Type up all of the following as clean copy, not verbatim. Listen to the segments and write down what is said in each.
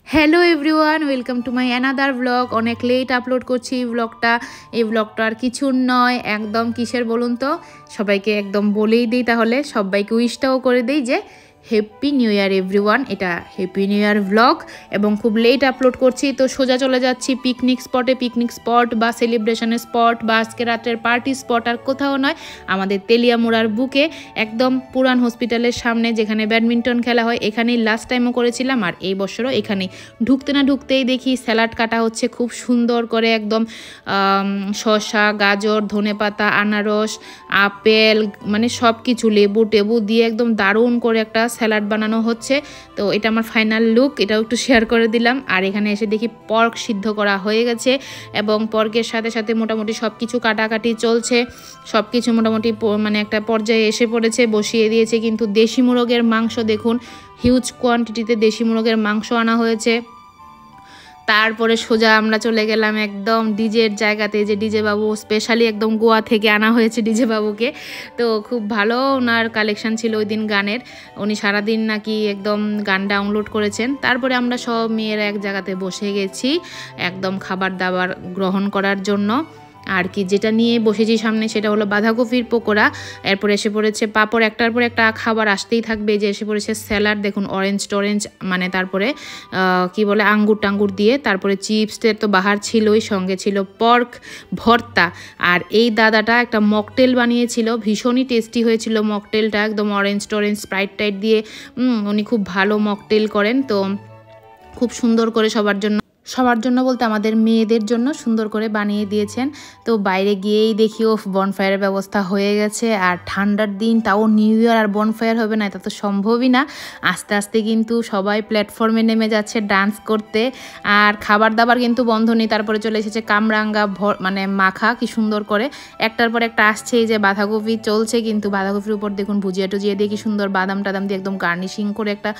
Hello everyone, welcome to my another blog. অনেক late upload করছি এই ব্লগটা আর কিছু নয়, একদম কিসের বলুন তো, সবাইকে একদম বলেই দিই, তাহলে সবাইকে উইশটাও করে দিই যে হ্যাপি নিউ ইয়ার এভরিওয়ান। এটা হ্যাপি নিউ ইয়ার ব্লগ এবং খুব লেট আপলোড করছি, তো সোজা চলে যাচ্ছি পিকনিক স্পট বা সেলিব্রেশনের স্পট বা আজকে রাত্রের পার্টি স্পট আর কোথাও নয়, আমাদের তেলিয়ামুড়ার বুকে একদম পুরান হসপিটালের সামনে যেখানে ব্যাডমিন্টন খেলা হয়। এখানেই লাস্ট টাইমও করেছিলাম আর এই বছরও এখানেই। ঢুকতে না ঢুকতেই দেখি স্যালাড কাটা হচ্ছে খুব সুন্দর করে, একদম শসা, গাজর, ধনেপাতা, আনারস, আপেল, মানে সব কিছু লেবু টেবু দিয়ে একদম দারুণ করে একটা স্যালাড বানানো হচ্ছে। তো এটা আমার ফাইনাল লুক, এটাও একটু শেয়ার করে দিলাম। আর এখানে এসে দেখি পর্ক সিদ্ধ করা হয়ে গেছে এবং পর্কের সাথে সাথে মোটামুটি সব কিছু কাটাকাটি চলছে, সব কিছু মোটামুটি মানে একটা পর্যায়ে এসে পড়েছে, বসিয়ে দিয়েছে। কিন্তু দেশি মোরগের মাংস দেখুন, হিউজ কোয়ান্টিটিতে দেশি মোরগের মাংস আনা হয়েছে। তারপরে সোজা আমরা চলে গেলাম একদম ডিজের জায়গাতে, যে ডিজে বাবু স্পেশালি একদম গোয়া থেকে আনা হয়েছে ডিজে বাবুকে। তো খুব ভালো ওনার কালেকশন ছিল ওই দিন গানের, উনি সারাদিন নাকি একদম গান ডাউনলোড করেছেন। তারপরে আমরা সব মেয়েরা এক জায়গাতে বসে গেছি একদম খাবার দাবার গ্রহণ করার জন্য। আর কি যেটা নিয়ে বসেছি সামনে সেটা হলো বাঁধাকপির পকোড়া, এরপরে এসে পড়েছে পাঁপড়, একটার পর একটা খাবার আসতেই থাকবে। যে এসে পড়েছে স্যালাড, দেখুন অরেঞ্জ মানে তারপরে কি বলে আঙ্গুর টাঙ্গুর দিয়ে, তারপরে চিপসের তো বাহার ছিলই, সঙ্গে ছিল পর্ক ভর্তা। আর এই দাদাটা একটা মকটেল বানিয়েছিল, ভীষণই টেস্টি হয়েছিল মকটেলটা, একদম অরেঞ্জ স্প্রাইট টাইট দিয়ে। উনি খুব ভালো মকটেল করেন, তো খুব সুন্দর করে সবার জন্য বলতে আমাদের মেয়েদের জন্য সুন্দর করে বানিয়ে দিয়েছেন। তো বাইরে গিয়েই দেখি ও বনফায়ারের ব্যবস্থা হয়ে গেছে। আর ঠান্ডার দিন, তাও নিউ ইয়ার আর বনফায়ার হবে না, এটা তো সম্ভবই না। আস্তে আস্তে কিন্তু সবাই প্ল্যাটফর্মে নেমে যাচ্ছে ডান্স করতে, আর খাবার দাবার কিন্তু বন্ধ নেই। তারপরে চলে এসেছে কামরাঙ্গা মানে মাখা, কি সুন্দর করে একটার পর একটা আসছে। এই যে বাঁধাকপি চলছে, কিন্তু বাঁধাকপির উপর দেখুন ভুজিয়া টুজিয়া দিয়ে কি সুন্দর বাদাম টাদাম দিয়ে একদম গার্নিশিং করে একটা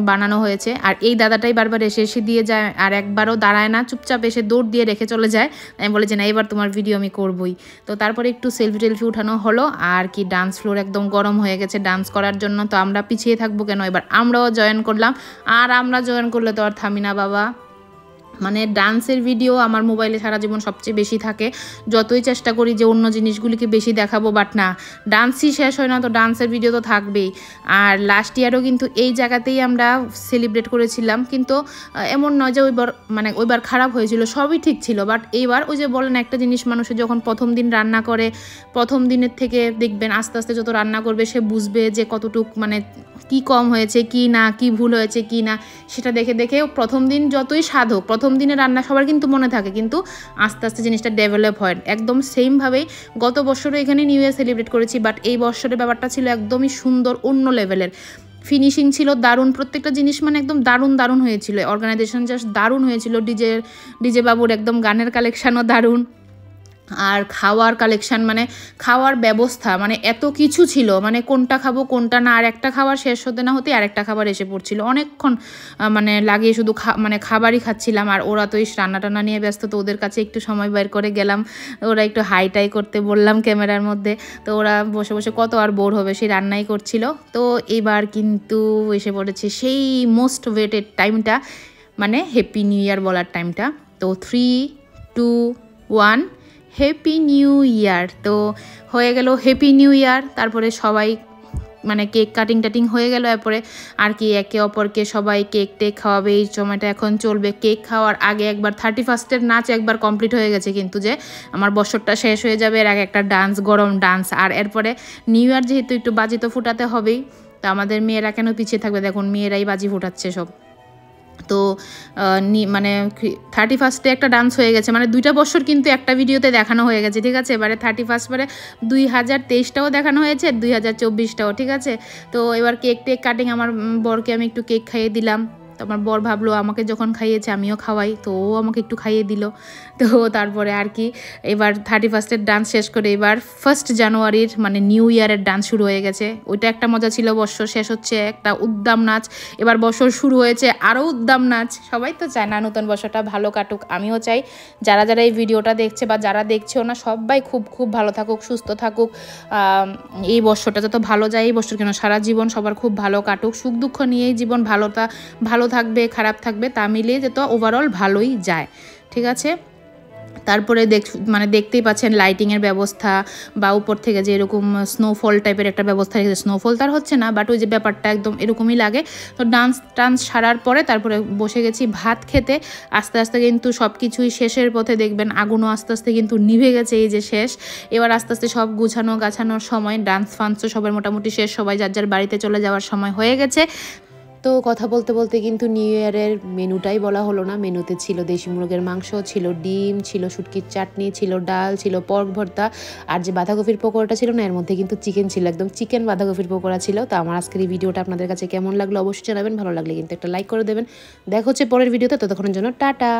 বানানো হয়েছে। আর এই দাদাটাই বারবার এসে দিয়ে যায়, আর একবারও দাঁড়ায় না, চুপচাপ এসে দৌড় দিয়ে রেখে চলে যায়। আমি বলে যে না, এবার তোমার ভিডিও আমি করবই। তো তারপরে একটু সেলফি উঠানো হলো, আর কি ডান্স ফ্লোর একদম গরম হয়ে গেছে ডান্স করার জন্য। তো আমরা পিছিয়ে থাকবো কেন, এবার আমরাও জয়েন করলাম। আর আমরা জয়েন করলে তো আর থামি না বাবা, মানে ডান্সের ভিডিও আমার মোবাইলে সারা জীবন সবচেয়ে বেশি থাকে। যতই চেষ্টা করি যে অন্য জিনিসগুলিকে বেশি দেখাবো, বাট না, ডান্সই শেষ হয় না, তো ডান্সের ভিডিও তো থাকবেই। আর লাস্ট ইয়ারও কিন্তু এই জায়গাতেই আমরা সেলিব্রেট করেছিলাম, কিন্তু এমন নয় যে ওইবার খারাপ হয়েছিল, সবই ঠিক ছিল। বাট এইবার ওই যে বলেন একটা জিনিস, মানুষের যখন প্রথম দিন রান্না করে, প্রথম দিনের থেকে দেখবেন আস্তে আস্তে যত রান্না করবে সে বুঝবে যে কতটুক মানে কি কম হয়েছে কি না, কি ভুল হয়েছে কি না, সেটা দেখে দেখে প্রথম দিন যতই স্বাদ হোক, প্রথম দিনের রান্না সবার কিন্তু মনে থাকে, কিন্তু আস্তে আস্তে জিনিসটা ডেভেলপ হয়। একদম সেমভাবেই গত বছরও এখানে নিউ ইয়ার সেলিব্রেট করেছি, বাট এই বছরের ব্যাপারটা ছিল একদমই সুন্দর, অন্য লেভেলের। ফিনিশিং ছিল দারুণ, প্রত্যেকটা জিনিস মানে একদম দারুণ হয়েছিল, অর্গানাইজেশন জাস্ট দারুণ হয়েছিল। ডিজে বাবুর একদম গানের কালেকশানও দারুণ, আর খাওয়ার কালেকশান মানে খাওয়ার ব্যবস্থা মানে এত কিছু ছিল, মানে কোনটা খাবো কোনটা না, আর একটা খাবার শেষ হতে না হতে আর একটা খাবার এসে পড়ছিল। অনেকক্ষণ মানে লাগিয়ে শুধু মানে খাবারই খাচ্ছিলাম। আর ওরা তো এই রান্না টান্না নিয়ে ব্যস্ত, তো ওদের কাছে একটু সময় বের করে গেলাম, ওরা একটু হাইটাই করতে বললাম ক্যামেরার মধ্যে। তো ওরা বসে বসে কত আর বোর হবে, সেই রান্নাই করছিল। তো এবার কিন্তু এসে পড়েছে সেই মোস্ট ওয়েটেড টাইমটা, মানে হ্যাপি নিউ ইয়ার বলার টাইমটা। তো 3, 2, 1 হ্যাপি নিউ ইয়ার। তো হয়ে গেল হ্যাপি নিউ ইয়ার। তারপরে সবাই মানে কেক কাটিং হয়ে গেল, এরপরে আর কি একে অপরকে সবাই কেক টেক খাওয়াবে, এই সময়টা এখন চলবে। কেক খাওয়ার আগে একবার 31st নাচ একবার কমপ্লিট হয়ে গেছে, কিন্তু যে আমার বছরটা শেষ হয়ে যাবে এর আগে একটা ডান্স, গরম ডান্স। আর এরপরে নিউ ইয়ার যেহেতু একটু বাজি তো ফুটাতে হবেই, তো আমাদের মেয়েরা কেন পিছিয়ে থাকবে, দেখুন মেয়েরাই বাজি ফুটাচ্ছে সব। তো মানে 31 একটা ডান্স হয়ে গেছে, মানে 2টা বছর কিন্তু একটা ভিডিওতে দেখানো হয়ে গেছে, ঠিক আছে। এবারে 31 পরে 2023টাও দেখানো হয়েছে, 2024টাও, ঠিক আছে। তো এবার কেক টেক কাটিং, আমার বরকে আমি একটু কেক খাইয়ে দিলাম। তো আমার বর ভাবলো আমাকে যখন খাইয়েছে আমিও খাওয়াই, তো ও আমাকে একটু খাইয়ে দিল। তো তারপরে আর কি এবার 31 ডান্স শেষ করে এবার 1 জানুয়ারির মানে নিউ ইয়ারের ডান্স শুরু হয়ে গেছে। ওইটা একটা মজা ছিল, বছর শেষ হচ্ছে একটা উদ্দাম নাচ, এবার বছর শুরু হয়েছে আরও উদ্দাম নাচ। সবাই তো চায় না নতুন বছরটা ভালো কাটুক, আমিও চাই যারা যারা এই ভিডিওটা দেখছে বা যারা দেখছেও না, সবাই খুব খুব ভালো থাকুক, সুস্থ থাকুক, এই বছরটা যত ভালো যায়, এই বছর কেন সারা জীবন সবার খুব ভালো কাটুক, সুখ দুঃখ নিয়েই জীবন, ভালো থাকবে খারাপ থাকবে তা মিলিয়ে যে তো ওভারঅল ভালোই যায়, ঠিক আছে। তারপরে দেখতেই পাচ্ছেন লাইটিংয়ের ব্যবস্থা বা উপর থেকে যে এরকম স্নোফল টাইপের একটা ব্যবস্থা রেখেছে, স্নোফল তার হচ্ছে না বাট ওই যে ব্যাপারটা একদম এরকমই লাগে। তো টান্স সারার পরে তারপরে বসে গেছি ভাত খেতে। আস্তে আস্তে কিন্তু সব কিছুই শেষের পথে, দেখবেন আগুনও আস্তে আস্তে কিন্তু নিভে গেছে, এই যে শেষ। এবার আস্তে আস্তে সব গাছানোর সময়, ডান্স ফান্সও সবার মোটামুটি শেষ, সবাই যার যার বাড়িতে চলে যাওয়ার সময় হয়ে গেছে। তো কথা বলতে বলতে কিন্তু নিউ ইয়ারের মেনুটাই বলা হলো না। মেনুতে ছিল দেশি মুরগের মাংস, ছিল ডিম, ছিল শুটকির চাটনি, ছিল ডাল, ছিল পর্ক ভর্তা, আর যে বাঁধাকপির পকোড়াটা ছিল না, এর মধ্যে কিন্তু চিকেন ছিল, একদম চিকেন বাঁধাকপির পকোড়া ছিল। তো আমার আজকের এই ভিডিওটা আপনাদের কাছে কেমন লাগলো অবশ্যই জানাবেন, ভালো লাগলে কিন্তু একটা লাইক করে দেবেন। দেখা হচ্ছে পরের ভিডিওতে, ততক্ষণের জন্য টাটা।